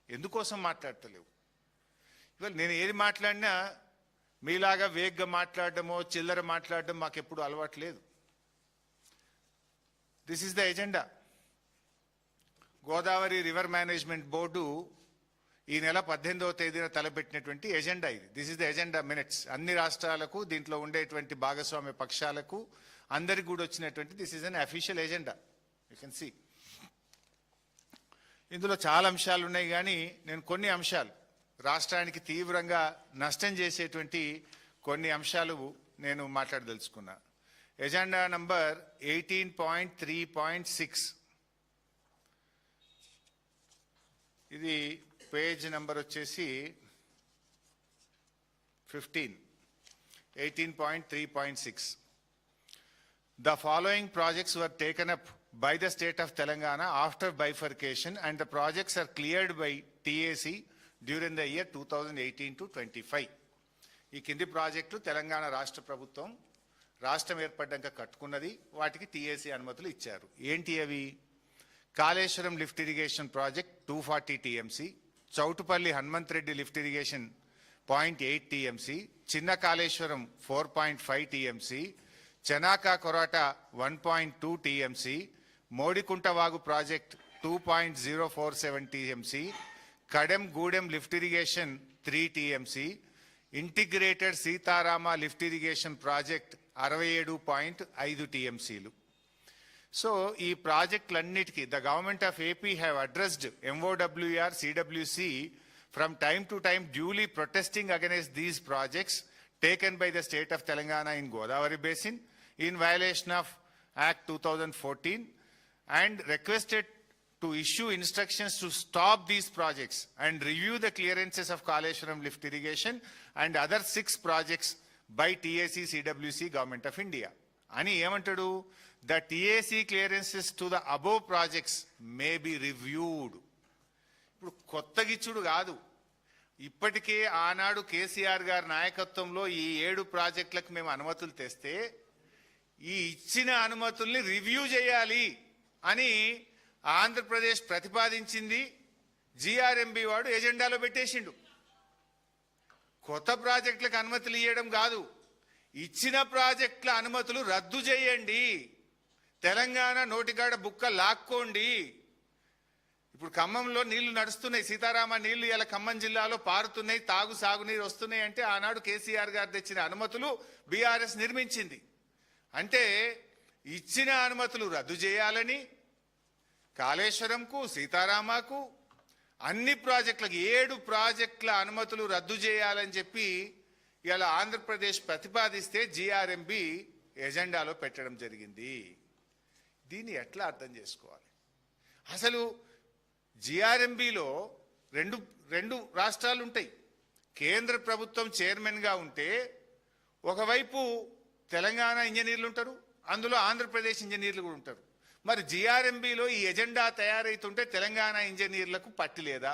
ఎందుకోసం మాట్లాడతలేవు? ఇవాళ నేను ఏది మాట్లాడినా మీలాగా వేగ్గా మాట్లాడడమో చిల్లర మాట్లాడడం మాకు ఎప్పుడు అలవాటు లేదు. This is the agenda. Godavari river management board ఈ నెల 18వ తేదీన తలపెట్టినటువంటి ఎజెండా ఇది. This is the agenda minutes. అన్ని రాష్ట్రాలకు, దీంట్లో ఉండేటువంటి భాగస్వామ్య పక్షాలకు అందరికి కూడా వచ్చినటువంటి this is an official agenda. You can see. ఇందులో చాలా అంశాలు ఉన్నాయి, కానీ నేను కొన్ని అంశాలు రాష్ట్రానికి తీవ్రంగా నష్టం చేసేటువంటి కొన్ని అంశాలు నేను మాట్లాడదలుచుకున్నా. ఎజెండా నంబర్ 18.3.6, ఇది పేజ్ నెంబర్ వచ్చేసి 15, 18.3.6. The following projects were taken up by the state of Telangana after bifurcation, and the projects are cleared by TAC during the year 2018 to 25. ఈ కింది ప్రాజెక్టులు తెలంగాణ రాష్ట్ర ప్రభుత్వం రాష్ట్రం ఏర్పడ్డాక కట్టుకున్నది, వాటికి టీఏసీ అనుమతులు ఇచ్చారు. ఏంటి అవి? Kaleshwaram lift irrigation project 240 TMC, Choutupalli Hanumanth Reddy lift irrigation 0.8 TMC, చిన్న Kaleshwaram 4.5 TMC, Chenaka Korata 1.2 TMC, Modikuntavagu project 2.047 TMC, Kadem Gudem lift irrigation 3 TMC, integrated Sitarama lift irrigation project 67.5 టీఎంసీలు. సో ఈ ప్రాజెక్టులన్నిటికీ the government of AP have addressed MOWR, CWC from time to time duly protesting against these projects taken by the state of Telangana in Godavari Basin in violation of Act 2014, and requested to issue instructions to stop these projects and review the clearances of Kaleshwaram lift irrigation and other 6 projects by TAC, CWC, Government of India. అని ఏమంటాడు? The TAC clearances to the above projects may be reviewed. ఇప్పుడు కొత్తగిచ్చుడు కాదు. ఇప్పటికే ఆనాడు కేసీఆర్ గారి నాయకత్వంలో ఈ 7 ప్రాజెక్టులకు మేము అనుమతులు తెస్తే ఈ ఇచ్చిన అనుమతుల్ని రివ్యూ చేయాలి అని ఆంధ్రప్రదేశ్ ప్రతిపాదించింది. GRMB వాడు ఎజెండాలో పెట్టేసిండు. కొత్త ప్రాజెక్టులకు అనుమతులు ఇవ్వడం కాదు, ఇచ్చిన ప్రాజెక్టుల అనుమతులు రద్దు చేయండి, తెలంగాణ నోటికాడ బుక్క లాక్కోండి. ఇప్పుడు ఖమ్మంలో నీళ్లు నడుస్తున్నాయి, సీతారామ నీళ్లు ఇలా ఖమ్మం జిల్లాలో పారుతున్నాయి, సాగునీరు వస్తున్నాయి అంటే ఆనాడు కేసీఆర్ గారు తెచ్చిన అనుమతులు బీఆర్ఎస్ నిర్మించింది. అంటే ఇచ్చిన అనుమతులు రద్దు చేయాలని కాళేశ్వరంకు, సీతారామకు, అన్ని ప్రాజెక్టులకు 7 ప్రాజెక్టుల అనుమతులు రద్దు చేయాలని చెప్పి ఇలా ఆంధ్రప్రదేశ్ ప్రతిపాదిస్తే GRMB ఎజెండాలో పెట్టడం జరిగింది. దీన్ని ఎట్లా అర్థం చేసుకోవాలి? అసలు GRMBలో రెండు రాష్ట్రాలు ఉంటాయి. కేంద్ర ప్రభుత్వం చైర్మన్గా ఉంటే ఒకవైపు తెలంగాణ ఇంజనీర్లు ఉంటారు, అందులో ఆంధ్రప్రదేశ్ ఇంజనీర్లు కూడా ఉంటారు. మరి GRMBలో ఈ ఎజెండా తయారైతుంటే తెలంగాణ ఇంజనీర్లకు పట్టి లేదా?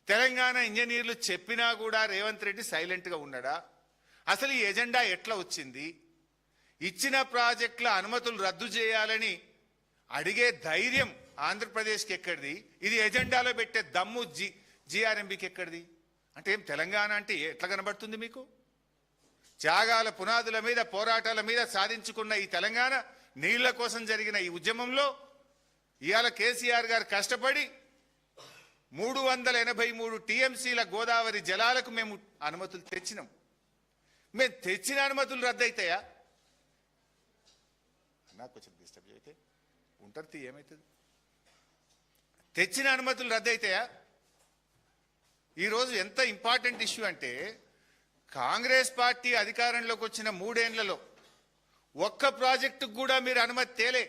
తెలంగాణ ఇంజనీర్లు చెప్పినా కూడా రేవంత్ రెడ్డి సైలెంట్గా ఉన్నాడా? అసలు ఈ ఎజెండా ఎట్లా వచ్చింది? ఇచ్చిన ప్రాజెక్టుల అనుమతులు రద్దు చేయాలని అడిగే ధైర్యం ఆంధ్రప్రదేశ్కి ఎక్కడిది? ఇది ఎజెండాలో పెట్టే దమ్ము GRMBకి ఎక్కడిది? అంటే ఏం తెలంగాణ అంటే ఎట్లా కనబడుతుంది మీకు? త్యాగాల పునాదుల మీద, పోరాటాల మీద సాధించుకున్న ఈ తెలంగాణ నీళ్ల కోసం జరిగిన ఈ ఉద్యమంలో ఇవాళ కేసీఆర్ గారు కష్టపడి 383 టీఎంసీల గోదావరి జలాలకు మేము అనుమతులు తెచ్చినాం. మేము తెచ్చిన అనుమతులు రద్దయితాయా? నాకు కొంచెం డిస్టర్బ్ అయితే ఉంటారు, ఏమవుతుంది? తెచ్చిన అనుమతులు రద్దయితాయా? ఈరోజు ఎంత ఇంపార్టెంట్ ఇష్యూ అంటే, కాంగ్రెస్ పార్టీ అధికారంలోకి వచ్చిన 3 ఏళ్లలో ఒక్క ప్రాజెక్టుకు కూడా మీరు అనుమతి తేలే,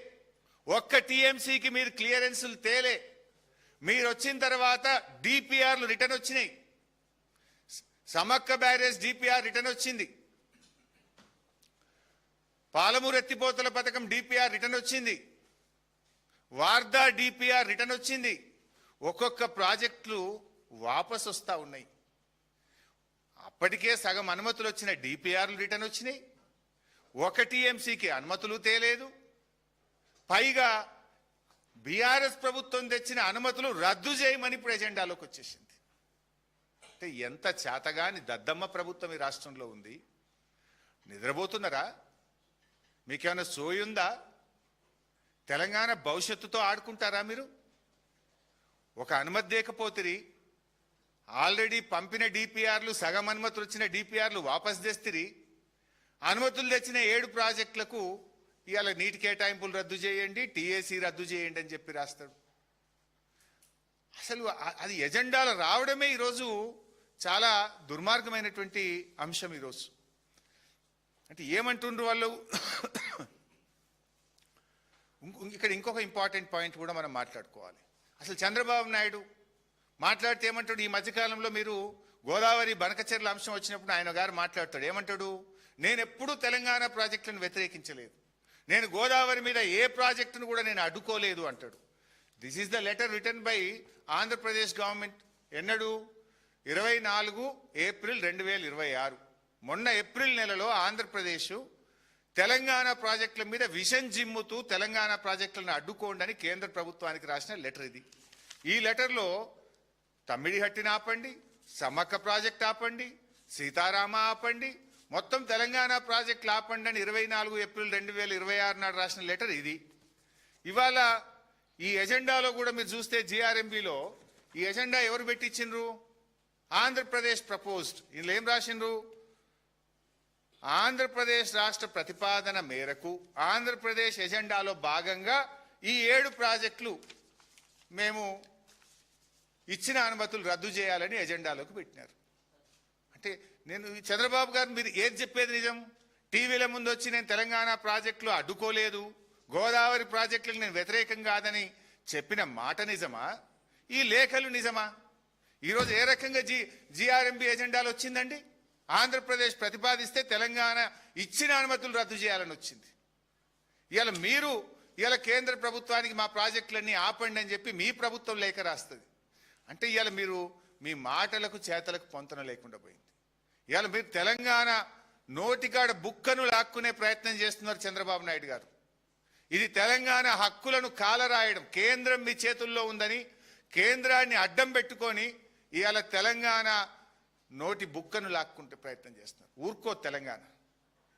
ఒక్క టీఎంసీకి మీరు క్లియరెన్సులు తేలే. మీరు వచ్చిన తర్వాత డిపిఆర్లు రిటర్న్ వచ్చినాయి. సమక్క బ్యారేజ్ డిపిఆర్ రిటర్న్ వచ్చింది, పాలమూరు ఎత్తిపోతల పథకం డిపిఆర్ రిటర్న్ వచ్చింది, వార్దా డిపిఆర్ రిటర్న్ వచ్చింది. ఒక్కొక్క ప్రాజెక్టులు వాపసు వస్తూ ఉన్నాయి. అప్పటికే సగం అనుమతులు వచ్చిన డిపిఆర్లు రిటర్న్ వచ్చినాయి, ఒక టీఎంసీకి అనుమతులు తేలేదు. పైగా బీఆర్ఎస్ ప్రభుత్వం తెచ్చిన అనుమతులు రద్దు చేయమని ఇప్పుడు ఎజెండాలోకి వచ్చేసింది. అంటే ఎంత చేతగాని దద్దమ్మ ప్రభుత్వం ఈ రాష్ట్రంలో ఉంది. నిద్రపోతున్నారా? మీకేమైనా సోయుందా? తెలంగాణ భవిష్యత్తుతో ఆడుకుంటారా మీరు? ఒక అనుమతి దేకపోతిరి, ఆల్రెడీ పంపిన డిపిఆర్లు, సగం అనుమతులు వచ్చిన డిపిఆర్లు వాపస్ తెస్తిరి. అనుమతులు తెచ్చిన 7 ప్రాజెక్టులకు ఇవాళ నీటి కేటాయింపులు రద్దు చేయండి, టీఏసీ రద్దు చేయండి అని చెప్పి రాస్తాడు. అసలు అది ఎజెండాలో రావడమే ఈరోజు చాలా దుర్మార్గమైనటువంటి అంశం. ఈరోజు అంటే ఏమంటుండ్రు వాళ్ళు? ఇక్కడ ఇంకొక ఇంపార్టెంట్ పాయింట్ కూడా మనం మాట్లాడుకోవాలి. అసలు చంద్రబాబు నాయుడు మాట్లాడితే ఏమంటాడు? ఈ మధ్యకాలంలో మీరు గోదావరి బనకచెర్ల అంశం వచ్చినప్పుడు ఆయన గారు మాట్లాడతాడు. ఏమంటాడు? నేను ఎప్పుడూ తెలంగాణ ప్రాజెక్టులను వ్యతిరేకించలేదు, నేను గోదావరి మీద ఏ ప్రాజెక్టును కూడా నేను అడ్డుకోలేదు అంటాడు. This is the letter written by Andhra Pradesh government. ఎన్నడు? 24 ఏప్రిల్ 2026. మొన్న ఏప్రిల్ నెలలో ఆంధ్రప్రదేశ్ తెలంగాణ ప్రాజెక్టుల మీద విషం జిమ్ముతూ తెలంగాణ ప్రాజెక్టులను అడ్డుకోండి అని కేంద్ర ప్రభుత్వానికి రాసిన లెటర్ ఇది. ఈ లెటర్లో తమ్మిడిహట్టిని ఆపండి, సమ్మక్క ప్రాజెక్ట్ ఆపండి, సీతారామ ఆపండి, మొత్తం తెలంగాణ ప్రాజెక్టులు ఆపండి అని 24 ఏప్రిల్ 2026 నాడు రాసిన లెటర్ ఇది. ఇవాళ ఈ ఎజెండాలో కూడా మీరు చూస్తే జిఆర్ఎంబిలో ఈ ఎజెండా ఎవరు పెట్టించిండ్రు? ఆంధ్రప్రదేశ్ ప్రపోజ్డ్. ఇందులో ఏం రాసిండ్రు? ఆంధ్రప్రదేశ్ రాష్ట్ర ప్రతిపాదన మేరకు ఆంధ్రప్రదేశ్ ఎజెండాలో భాగంగా ఈ 7 ప్రాజెక్టులు మేము ఇచ్చిన అనుమతులు రద్దు చేయాలని ఎజెండాలోకి పెట్టినారు. అంటే నేను చంద్రబాబు గారు మీరు ఏది చెప్పేది నిజం? టీవీల ముందు వచ్చి నేను తెలంగాణ ప్రాజెక్టులు అడ్డుకోలేదు, గోదావరి ప్రాజెక్టులకు నేను వ్యతిరేకం కాదని చెప్పిన మాట నిజమా? ఈ లేఖలు నిజమా? ఈరోజు ఏ రకంగా జిఆర్ఎంబి ఎజెండాలో వచ్చిందండి? ఆంధ్రప్రదేశ్ ప్రతిపాదిస్తే తెలంగాణ ఇచ్చిన అనుమతులు రద్దు చేయాలని వచ్చింది. ఇవాళ మీరు కేంద్ర ప్రభుత్వానికి మా ప్రాజెక్టులన్నీ ఆపండి అని చెప్పి మీ ప్రభుత్వం లేఖ రాస్తుంది. అంటే ఇవాళ మీరు మీ మాటలకు చేతలకు పొంతన లేకుండా పోయింది. ఇవాళ మీరు తెలంగాణ నోటికాడ బుక్కను లాక్కునే ప్రయత్నం చేస్తున్నారు చంద్రబాబు నాయుడు గారు. ఇది తెలంగాణ హక్కులను కాలరాయడం. కేంద్రం మీ చేతుల్లో ఉందని కేంద్రాన్ని అడ్డం పెట్టుకొని ఇవాళ తెలంగాణ నోటి బుక్కను లాక్కుంటే ప్రయత్నం చేస్తున్నారు. ఊరుకో తెలంగాణ.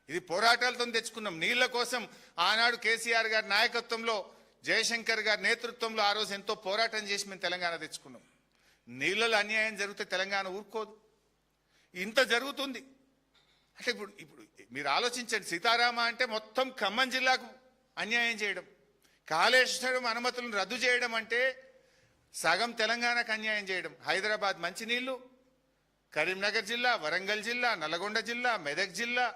ఇది పోరాటాలతో తెచ్చుకున్నాం. నీళ్ల కోసం ఆనాడు కేసీఆర్ గారి నాయకత్వంలో, జయశంకర్ గారి నేతృత్వంలో ఆ రోజు ఎంతో పోరాటం చేసి మేము తెలంగాణ తెచ్చుకున్నాం. నీళ్ళలో అన్యాయం జరిగితే తెలంగాణ ఊరుకోదు. ఇంత జరుగుతుంది అంటే ఇప్పుడు మీరు ఆలోచించండి. సీతారామ అంటే మొత్తం ఖమ్మం జిల్లాకు అన్యాయం చేయడం, కాళేశ్వరం అనుమతులను రద్దు చేయడం అంటే సగం తెలంగాణకు అన్యాయం చేయడం. హైదరాబాద్ మంచినీళ్లు, కరీంనగర్ జిల్లా, వరంగల్ జిల్లా, నల్గొండ జిల్లా, మెదక్ జిల్లా,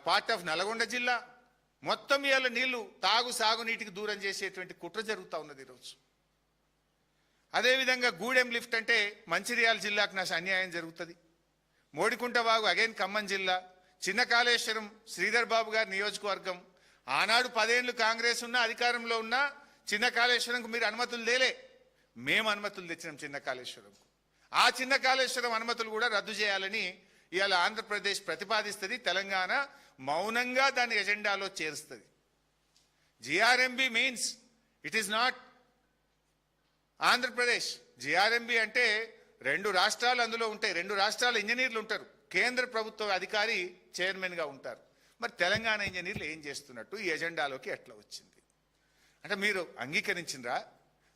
పార్ట్ ఆఫ్ నల్గొండ జిల్లా మొత్తం ఇవాళ నీళ్లు సాగునీటికి దూరం చేసేటువంటి కుట్ర జరుగుతూ ఉన్నది ఈరోజు. అదేవిధంగా గూడెం లిఫ్ట్ అంటే మంచిర్యాల జిల్లాకు అన్యాయం జరుగుతుంది. మోడికుంట వాగు అగైన్ ఖమ్మం జిల్లా, చిన్న కాళేశ్వరం శ్రీధర్ బాబు గారి నియోజకవర్గం. ఆనాడు 10 ఏళ్ళు కాంగ్రెస్ ఉన్న అధికారంలో ఉన్న చిన్న కాళేశ్వరంకు మీరు అనుమతులు తేలే, మేము అనుమతులు తెచ్చినాం చిన్న కాళేశ్వరంకు. ఆ చిన్న కాళేశ్వరం అనుమతులు కూడా రద్దు చేయాలని ఇవాళ ఆంధ్రప్రదేశ్ ప్రతిపాదిస్తుంది. తెలంగాణ మౌనంగా దాని ఎజెండాలో చేరుస్తుంది. GRMB means it is not Andhra Pradesh. GRMB అంటే 2 రాష్ట్రాలు అందులో ఉంటాయి, 2 రాష్ట్రాల ఇంజనీర్లు ఉంటారు, కేంద్ర ప్రభుత్వ అధికారి చైర్మన్గా ఉంటారు. మరి తెలంగాణ ఇంజనీర్లు ఏం చేస్తున్నట్టు ఈ ఎజెండాలోకి ఎట్లా వచ్చింది? అంటే మీరు అంగీకరించిండ్రా?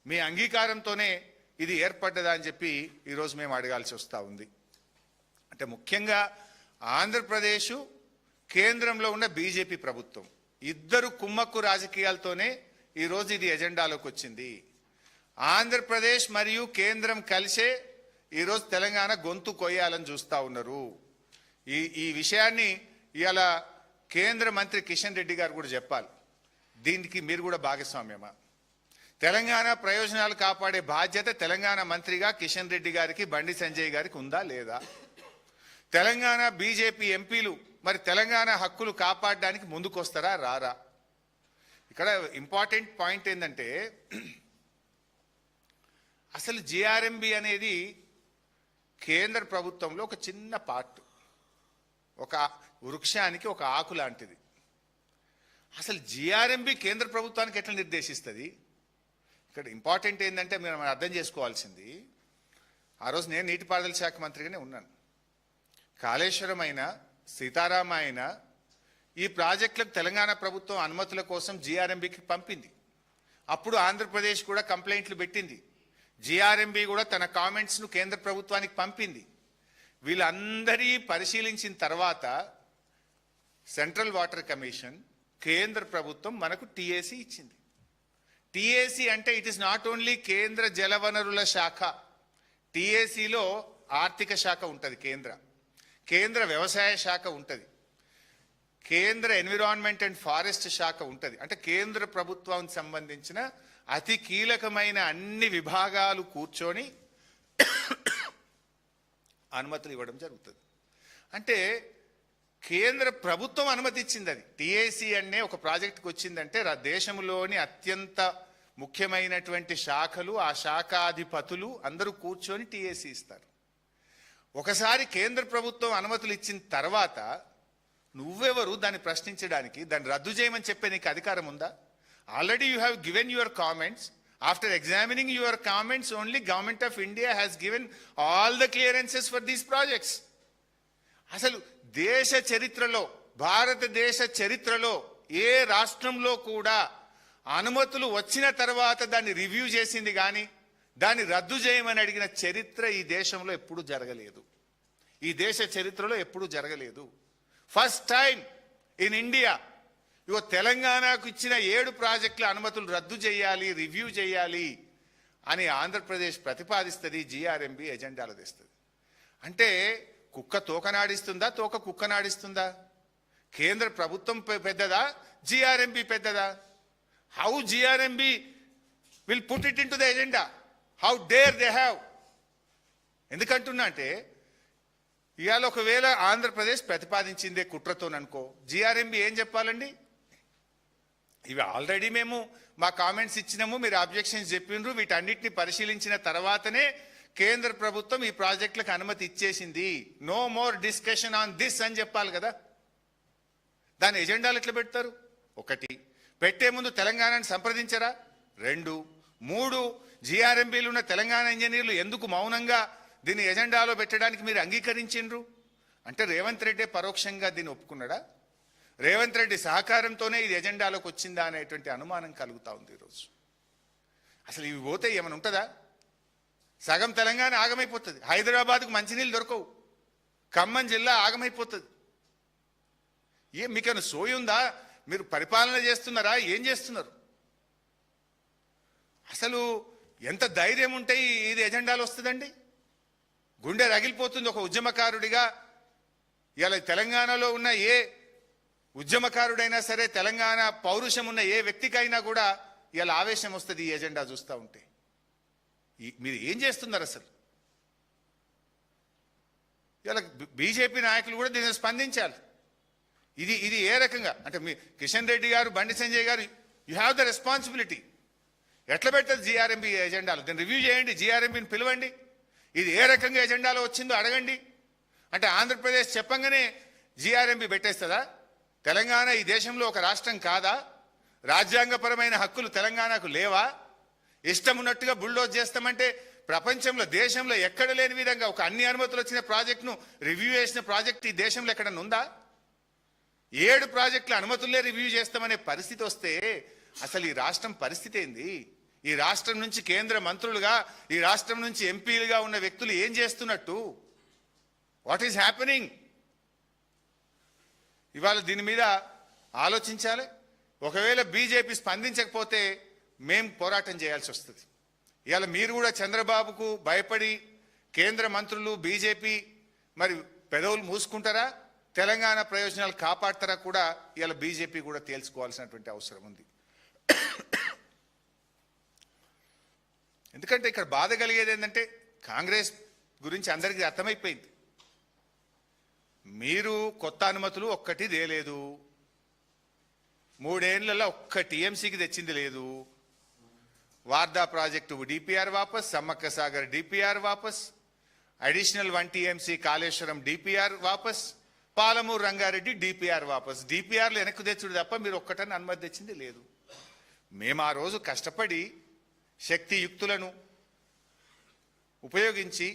మీ అంగీకారంతోనే ఇది ఏర్పడ్డదా అని చెప్పి ఈరోజు మేము అడగాల్సి వస్తూ ఉంది. అంటే ముఖ్యంగా ఆంధ్రప్రదేశ్, కేంద్రంలో ఉన్న బీజేపీ ప్రభుత్వం ఇద్దరు కుమ్మక్కు రాజకీయాలతోనే ఈరోజు ఇది ఎజెండాలోకి వచ్చింది. ఆంధ్రప్రదేశ్ మరియు కేంద్రం కలిసే ఈరోజు తెలంగాణ గొంతు కొయ్యాలని చూస్తూ ఉన్నారు. ఈ విషయాన్ని ఇవాళ కేంద్ర మంత్రి కిషన్ రెడ్డి గారు కూడా చెప్పాలి. దీనికి మీరు కూడా భాగస్వామ్యమా? తెలంగాణ ప్రయోజనాలు కాపాడే బాధ్యత తెలంగాణ మంత్రిగా కిషన్ రెడ్డి గారికి, బండి సంజయ్ గారికి ఉందా లేదా? తెలంగాణ బీజేపీ ఎంపీలు మరి తెలంగాణ హక్కులు కాపాడడానికి ముందుకొస్తారా రారా? ఇక్కడ ఇంపార్టెంట్ పాయింట్ ఏంటంటే అసలు జిఆర్ఎంబి అనేది కేంద్ర ప్రభుత్వంలో ఒక చిన్న పార్ట్, ఒక వృక్షానికి ఒక ఆకు లాంటిది. అసలు జిఆర్ఎంబి కేంద్ర ప్రభుత్వానికి ఎట్లా నిర్దేశిస్తుంది? ఇక్కడ ఇంపార్టెంట్ ఏంటంటే మనం అర్థం చేసుకోవాల్సింది, ఆ రోజు నేను నీటిపారుదల శాఖ మంత్రిగానే ఉన్నాను. కాళేశ్వరం అయినా సీతారామ అయినా ఈ ప్రాజెక్టులకు తెలంగాణ ప్రభుత్వం అనుమతుల కోసం జిఆర్ఎంబికి పంపింది. అప్పుడు ఆంధ్రప్రదేశ్ కూడా కంప్లైంట్లు పెట్టింది. జిఆర్ఎంబి కూడా తన కామెంట్స్ను కేంద్ర ప్రభుత్వానికి పంపింది. వీళ్ళందరి పరిశీలించిన తర్వాత సెంట్రల్ వాటర్ కమిషన్, కేంద్ర ప్రభుత్వం మనకు టీఏసీ ఇచ్చింది. టీఏసీ అంటే ఇట్ ఇస్ నాట్ ఓన్లీ కేంద్ర జలవనరుల శాఖ. టీఏసీలో ఆర్థిక శాఖ ఉంటుంది, కేంద్ర వ్యవసాయ శాఖ ఉంటుంది, కేంద్ర ఎన్విరాన్మెంట్ అండ్ ఫారెస్ట్ శాఖ ఉంటుంది. అంటే కేంద్ర ప్రభుత్వానికి సంబంధించిన అతి కీలకమైన అన్ని విభాగాలు కూర్చొని అనుమతులు ఇవ్వడం జరుగుతుంది. అంటే కేంద్ర ప్రభుత్వం అనుమతి ఇచ్చింది. అది టీఏసీ అనే ఒక ప్రాజెక్టుకి వచ్చిందంటే దేశంలోని అత్యంత ముఖ్యమైనటువంటి శాఖలు, ఆ శాఖాధిపతులు అందరూ కూర్చొని టీఏసీ ఇస్తారు. ఒకసారి కేంద్ర ప్రభుత్వం అనుమతులు ఇచ్చిన తర్వాత నువ్వెవరు దాన్ని ప్రశ్నించడానికి, దాన్ని రద్దు చేయమని చెప్పే నీకు అధికారం ఉందా? Already you have given your comments. After examining your comments only government of India has given all the clearances for these projects. అసలు దేశ చరిత్రలో, భారతదేశ చరిత్రలో ఏ రాష్ట్రంలో కూడా అనుమతులు వచ్చిన తర్వాత దాన్ని రివ్యూ చేసింది కానీ దాన్ని రద్దు చేయమని అడిగిన చరిత్ర ఈ దేశంలో ఎప్పుడూ జరగలేదు. ఈ దేశ చరిత్రలో ఎప్పుడూ జరగలేదు. ఫస్ట్ టైం ఇన్ ఇండియా ఇగో తెలంగాణకు ఇచ్చిన 7 ప్రాజెక్టుల అనుమతులు రద్దు చేయాలి, రివ్యూ చేయాలి అని ఆంధ్రప్రదేశ్ ప్రతిపాదిస్తుంది. జిఆర్ఎంబి ఎజెండాలు తెస్తుంది. అంటే కుక్క తోకనాడిస్తుందా, తోక కుక్కనాడిస్తుందా? కేంద్ర ప్రభుత్వం పెద్దదా, జిఆర్ఎంబి పెద్దదా? How GRMB will put it into the agenda? How dare they have? ఎందుకంటున్నా అంటే ఇవాళ ఒకవేళ ఆంధ్రప్రదేశ్ ప్రతిపాదించిందే కుట్రతోననుకో, జిఆర్ఎంబి ఏం చెప్పాలండి? ఇవి ఆల్రెడీ మేము మా కామెంట్స్ ఇచ్చినాము, మీరు అబ్జెక్షన్స్ చెప్పిండ్రు, వీటన్నిటిని పరిశీలించిన తర్వాతనే కేంద్ర ప్రభుత్వం ఈ ప్రాజెక్టులకు అనుమతి ఇచ్చేసింది, no more discussion on this అని చెప్పాలి కదా. దాని ఎజెండాలు ఎట్లా పెడతారు? 1, పెట్టే ముందు తెలంగాణని సంప్రదించరా? 2, 3, జిఆర్ఎంబీలు ఉన్న తెలంగాణ ఇంజనీర్లు ఎందుకు మౌనంగా దీన్ని ఎజెండాలో పెట్టడానికి మీరు అంగీకరించిండ్రు? అంటే రేవంత్ రెడ్డి పరోక్షంగా దీన్ని ఒప్పుకున్నాడా? రేవంత్ రెడ్డి సహకారంతోనే ఇది ఎజెండాలోకి వచ్చిందా అనేటువంటి అనుమానం కలుగుతా ఉంది ఈరోజు. అసలు ఇవి పోతే ఏమైనా ఉంటుందా? సగం తెలంగాణ ఆగమైపోతుంది. హైదరాబాద్కు మంచినీళ్ళు దొరకవు, ఖమ్మం జిల్లా ఆగమైపోతుంది. మీకేమైనా సోయి ఉందా? మీరు పరిపాలన చేస్తున్నారా? ఏం చేస్తున్నారు? అసలు ఎంత ధైర్యం ఉంటే ఇది ఎజెండాలు వస్తుందండి? గుండె రగిలిపోతుంది ఒక ఉద్యమకారుడిగా. ఇలా తెలంగాణలో ఉన్న ఏ ఉద్యమకారుడైనా సరే, తెలంగాణ పౌరుషం ఉన్న ఏ వ్యక్తికైనా కూడా ఇలా ఆవేశం వస్తుంది ఈ ఎజెండా చూస్తూ ఉంటే. మీరు ఏం చేస్తున్నారు అసలు? ఇలా బీజేపీ నాయకులు కూడా దీన్ని స్పందించాలి. ఇది ఏ రకంగా అంటే మీ కిషన్ రెడ్డి గారు, బండి సంజయ్ గారు, యూ హ్యావ్ ద రెస్పాన్సిబిలిటీ. ఎట్లా పెడుతుంది జిఆర్ఎంబి ఎజెండాలు? దీన్ని రివ్యూ చేయండి, జిఆర్ఎంబిని పిలవండి, ఇది ఏ రకంగా ఎజెండాలో వచ్చిందో అడగండి. అంటే ఆంధ్రప్రదేశ్ చెప్పంగానే జిఆర్ఎంబి పెట్టేస్తుందా? తెలంగాణ ఈ దేశంలో ఒక రాష్ట్రం కాదా? రాజ్యాంగపరమైన హక్కులు తెలంగాణకు లేవా? ఇష్టం ఉన్నట్టుగా బుల్డోజ్ చేస్తామంటే ప్రపంచంలో, దేశంలో ఎక్కడ లేని విధంగా ఒక అన్ని అనుమతులు వచ్చిన ప్రాజెక్టును రివ్యూ చేసిన ప్రాజెక్ట్ ఈ దేశంలో ఎక్కడన్నా ఉందా? 7 ప్రాజెక్టుల అనుమతులే రివ్యూ చేస్తామనే పరిస్థితి వస్తే అసలు ఈ రాష్ట్రం పరిస్థితి ఏంది? ఈ రాష్ట్రం నుంచి కేంద్ర మంత్రులుగా, ఈ రాష్ట్రం నుంచి ఎంపీలుగా ఉన్న వ్యక్తులు ఏం చేస్తున్నట్టు? What is happening? ఇవాళ దీని మీద ఆలోచించాలి. ఒకవేళ బీజేపీ స్పందించకపోతే మేం పోరాటం చేయాల్సి వస్తుంది. ఇవాళ మీరు కూడా చంద్రబాబుకు భయపడి కేంద్ర మంత్రులు, బీజేపీ మరి పెదవులు మూసుకుంటారా, తెలంగాణ ప్రయోజనాలు కాపాడతారా కూడా ఇవాళ బీజేపీ కూడా తేల్చుకోవాల్సినటువంటి అవసరం ఉంది. ఎందుకంటే ఇక్కడ బాధ కలిగేది ఏంటంటే కాంగ్రెస్ గురించి అందరికీ అర్థమైపోయింది. మీరు కొత్త అనుమతులు ఒక్కటి తేలేదు, 3 ఏళ్లలో ఒక్క టీఎంసీకి తెచ్చింది లేదు. వార్దా ప్రాజెక్టు డిపిఆర్ వాపస్, సమ్మక్క సాగర్ డిపిఆర్ వాపస్, అడిషనల్ 1 టీఎంసీ కాళేశ్వరం డిపిఆర్ వాపస్, పాలమూరు రంగారెడ్డి డిపిఆర్ వాపస్. డిపిఆర్లు వెనక్కి తెచ్చుడు తప్ప మీరు ఒక్కటని అనుమతి తెచ్చింది లేదు. మేము ఆ రోజు కష్టపడి శక్తియుక్తులను ఉపయోగించి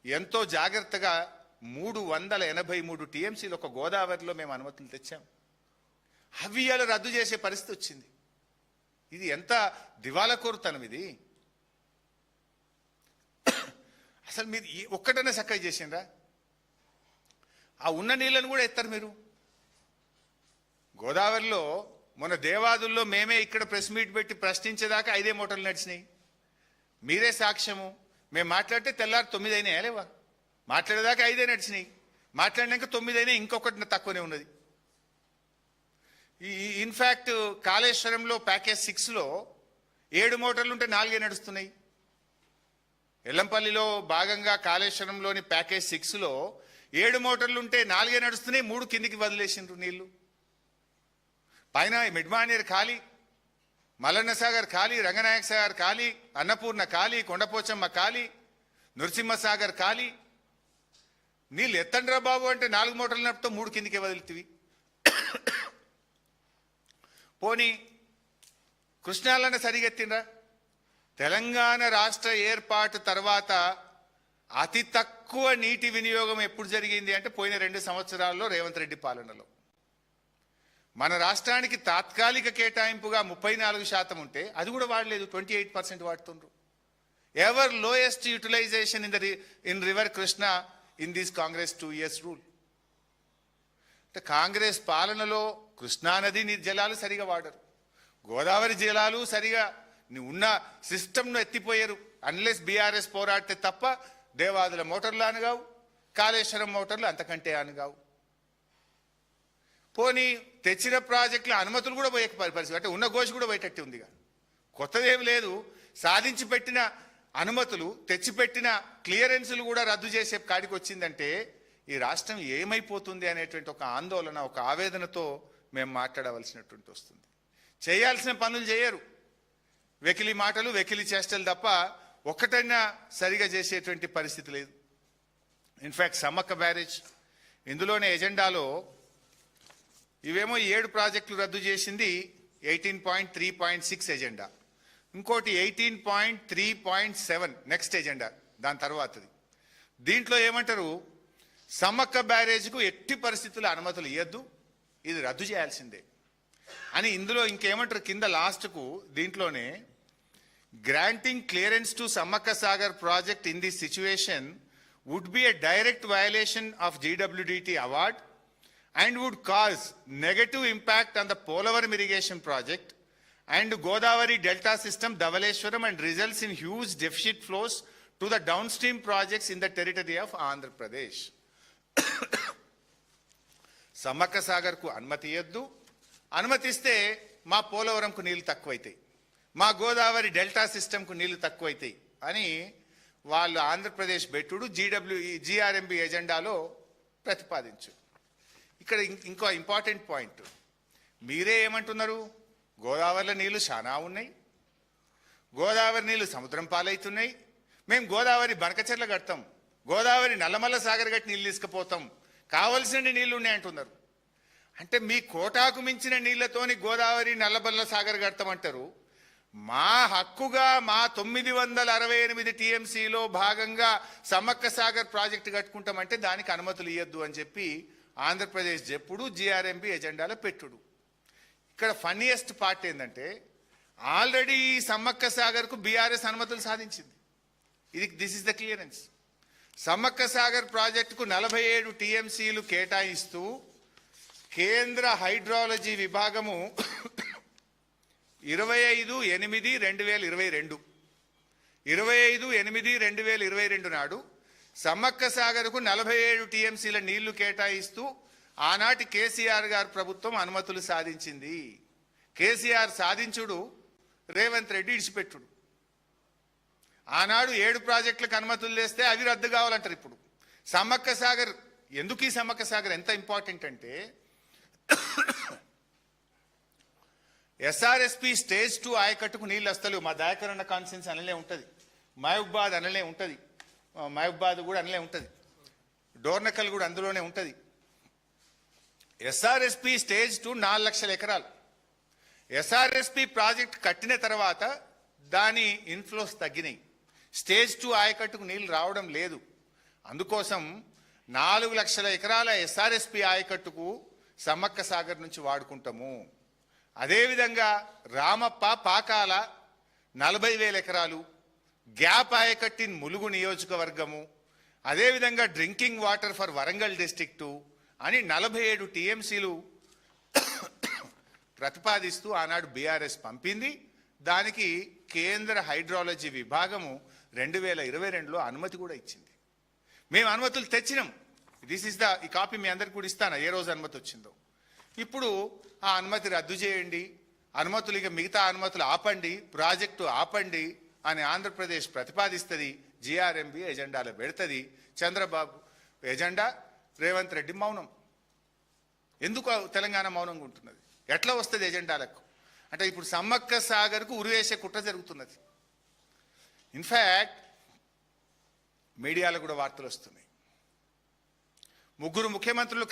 ఎంతో జాగ్రత్తగా 383 టీఎంసీలు ఒక గోదావరిలో మేము అనుమతులు తెచ్చాం. అవి ఇవాళ రద్దు చేసే పరిస్థితి వచ్చింది. ఇది ఎంత దివాళకోరుతనం ఇది. అసలు మీరు ఒక్కటనే చక్కగా చేసిండ్రా? ఆ ఉన్న నీళ్ళను కూడా ఎత్తారు మీరు. గోదావరిలో మొన్న దేవాదుల్లో మేమే ఇక్కడ ప్రెస్ మీట్ పెట్టి ప్రశ్నించేదాకా 5 మోటార్లు నడిచినాయి. మీరే సాక్ష్యము. మేము మాట్లాడితే తెల్లారు 9 అయినాయా లేవా? మాట్లాడేదాకా 5 నడిచినాయి, మాట్లాడినాక 9 అయినా, ఇంకొకటి తక్కువనే ఉన్నది. ఇన్ఫ్యాక్ట్ కాళేశ్వరంలో ప్యాకేజ్ 6లో 7 మోటార్లు ఉంటే 4 నడుస్తున్నాయి. ఎల్లంపల్లిలో భాగంగా కాళేశ్వరంలోని ప్యాకేజ్ 6లో 7 మోటార్లు ఉంటే 4 నడుస్తున్నాయి, 3 కిందికి వదిలేసిండ్రు నీళ్లు. పైన మిడ్మానేర్ ఖాళీ, మల్లన్న సాగర్ ఖాళీ, రంగనాయక సాగర్ ఖాళీ, అన్నపూర్ణ ఖాళీ, కొండపోచమ్మ ఖాళీ, నృసింహసాగర్ ఖాళీ. నీళ్ళు ఎత్తండ్రా బాబు అంటే 4 మోటార్లు నడుపుతో 3 కిందికి వదులుతీవి. పోనీ కృష్ణాలన్న సరిగెత్తిండ్రా? తెలంగాణ రాష్ట్ర ఏర్పాటు తర్వాత అతి తక్కువ నీటి వినియోగం ఎప్పుడు జరిగింది అంటే పోయిన 2 సంవత్సరాల్లో రేవంత్ రెడ్డి పాలనలో. మన రాష్ట్రానికి తాత్కాలిక కేటాయింపుగా 34% ఉంటే అది కూడా వాడలేదు, 28% వాడుతుండ్రు. Ever lowest utilisation in river Krishna in this Congress 2 years rule. అంటే కాంగ్రెస్ పాలనలో కృష్ణానది జలాలు సరిగా వాడరు, గోదావరి జలాలు సరిగా ఉన్న సిస్టమ్ను ఎత్తిపోయారు. అన్లెస్ బీఆర్ఎస్ పోరాడితే తప్ప దేవాదుల మోటార్లు అనగావు, కాళేశ్వరం మోటార్లు అంతకంటే అనగావు. పోనీ తెచ్చిన ప్రాజెక్టుల అనుమతులు కూడా పోయే పరిస్థితి, అంటే ఉన్న గోషి కూడా పోయేటట్టు ఉందిగా. కొత్తదేం లేదు. సాధించి పెట్టిన అనుమతులు, తెచ్చిపెట్టిన క్లియరెన్సులు కూడా రద్దు చేసే కాడికి వచ్చిందంటే ఈ రాష్ట్రం ఏమైపోతుంది అనేటువంటి ఒక ఆందోళన, ఒక ఆవేదనతో మేము మాట్లాడవలసినటువంటి వస్తుంది. చేయాల్సిన పనులు చేయరు, వెకిలి మాటలు, వెకిలి చేష్టలు తప్ప ఒక్కటైనా సరిగా చేసేటువంటి పరిస్థితి లేదు. ఇన్ఫ్యాక్ట్ సమ్మక్క బ్యారేజ్ ఇందులోనే ఎజెండాలో ఇవేమో 7 ప్రాజెక్టులు రద్దు చేసింది 18.3.6 ఎజెండా, ఇంకోటి 18.3.7 నెక్స్ట్ ఎజెండా దాని తర్వాతది. దీంట్లో ఏమంటారు, సమ్మక్క బ్యారేజ్కు ఎట్టి పరిస్థితుల్లో అనుమతులు ఇవ్వద్దు, ఇది రద్దు చేయాల్సిందే అని. ఇందులో ఇంకేమంటారు కింద లాస్ట్కు, దీంట్లోనే granting clearance to Sammakka Sagar project in this situation would be a direct violation of GWDT award and would cause negative impact on the Polavaram irrigation project and Godavari Delta system, Dhavaleshwaram, and results in huge deficit flows to the downstream projects in the territory of Andhra Pradesh. Sammakka సాగర్కు అనుమతి ఇవ్వద్దు, అనుమతిస్తే మా పోలవరంకు నీళ్లు తక్కువైతాయి, మా Godavari delta సిస్టమ్కు నీళ్లు తక్కువైతాయి అని వాళ్ళు ఆంధ్రప్రదేశ్ బెట్టుడు GRMB ఎజెండాలో ప్రతిపాదించు. ఇక్కడ ఇంకో ఇంపార్టెంట్ పాయింట్, మీరే ఏమంటున్నారు, గోదావరిలో నీళ్లు చాలా ఉన్నాయి, గోదావరి నీళ్లు సముద్రం పాలవుతున్నాయి, మేము గోదావరి బనకచెర్ల కడతాం, గోదావరి నల్లమల్ల సాగర్ గట్టి నీళ్ళు తీసుకుపోతాం, కావలసిన నీళ్లు ఉన్నాయంటున్నారు. అంటే మీ కోటాకు మించిన నీళ్లతోని గోదావరి నల్లమల్ల సాగర్ కడతామంటారు. మా హక్కుగా మా 968 టీఎంసీలో భాగంగా సమ్మక్క సాగర్ ప్రాజెక్టు కట్టుకుంటామంటే దానికి అనుమతులు ఇవ్వద్దు అని చెప్పి ఆంధ్రప్రదేశ్ చెప్పుడు, GRMB ఎజెండాలో పెట్టుడు. ఇక్కడ ఫన్నీయెస్ట్ పార్ట్ ఏంటంటే ఆల్రెడీ సమ్మక్క సాగర్కు బీఆర్ఎస్ అనుమతులు సాధించింది. This is the clearance. Sammakka Sagar ప్రాజెక్టుకు 47 టీఎంసీలు కేటాయిస్తూ కేంద్ర హైడ్రాలజీ విభాగము 25/8/2022 నాడు సమ్మక్క సాగర్కు 47 టీఎంసీల నీళ్లు కేటాయిస్తూ ఆనాటి కేసీఆర్ గారు ప్రభుత్వం అనుమతులు సాధించింది. కేసీఆర్ సాధించుడు, రేవంత్ రెడ్డి ఇడిచిపెట్టుడు. ఆనాడు 7 ప్రాజెక్టులకు అనుమతులు చేస్తే అవి రద్దు కావాలంటారు ఇప్పుడు. సమ్మక్క సాగర్ ఎందుకు, ఈ సమ్మక్క సాగర్ ఎంత ఇంపార్టెంట్ అంటే SRSP స్టేజ్ 2 ఆయకట్టుకు నీళ్ళు వస్తలేవు. మా దయాకరణ కాన్సెన్స్ అనలే ఉంటుంది, మహబూబాద్ అనలే ఉంటుంది, మహబూబాద్ కూడా అనలే ఉంటుంది, డోర్నకల్ కూడా అందులోనే ఉంటుంది. ఎస్ఆర్ఎస్పి స్టేజ్ 2 4 లక్షల ఎకరాలు. ఎస్ఆర్ఎస్పి ప్రాజెక్ట్ కట్టిన తర్వాత దాని ఇన్ఫ్లోస్ తగ్గినాయి. స్టేజ్ 2 ఆయకట్టుకు నీళ్లు రావడం లేదు. అందుకోసం 4 లక్షల ఎకరాల ఎస్ఆర్ఎస్పి ఆయకట్టుకు సమ్మక్క సాగర్ నుంచి వాడుకుంటాము. అదేవిధంగా రామప్ప పాకాల 40,000 ఎకరాలు, గ్యాప్ ఆయకట్టిన్ ములుగు నియోజకవర్గము, అదేవిధంగా drinking water for Warangal district అని 47 టీఎంసీలు ప్రతిపాదిస్తూ ఆనాడు బీఆర్ఎస్ పంపింది. దానికి కేంద్ర హైడ్రాలజీ విభాగము 2022లో అనుమతి కూడా ఇచ్చింది. మేము అనుమతులు తెచ్చినాం. ఈ కాపీ మీ అందరికి కూడా ఇస్తాను, ఏ రోజు అనుమతి వచ్చిందో. ఇప్పుడు ఆ అనుమతి రద్దు చేయండి, అనుమతులు ఇక మిగతా అనుమతులు ఆపండి, ప్రాజెక్టు ఆపండి అని ఆంధ్రప్రదేశ్ ప్రతిపాదిస్తుంది. జిఆర్ఎంబి ఎజెండాలో పెడుతుంది. చంద్రబాబు ఎజెండా, రేవంత్ రెడ్డి మౌనం. ఎందుకు తెలంగాణ మౌనంగా ఉంటున్నది? ఎట్లా వస్తుంది ఎజెండాలకు? అంటే ఇప్పుడు సమ్మక్క సాగర్కు ఉరివేసే కుట్ర జరుగుతున్నది. ఇన్ఫ్యాక్ట్ మీడియాలో కూడా వార్తలు వస్తున్నాయి. 3 ముఖ్యమంత్రులు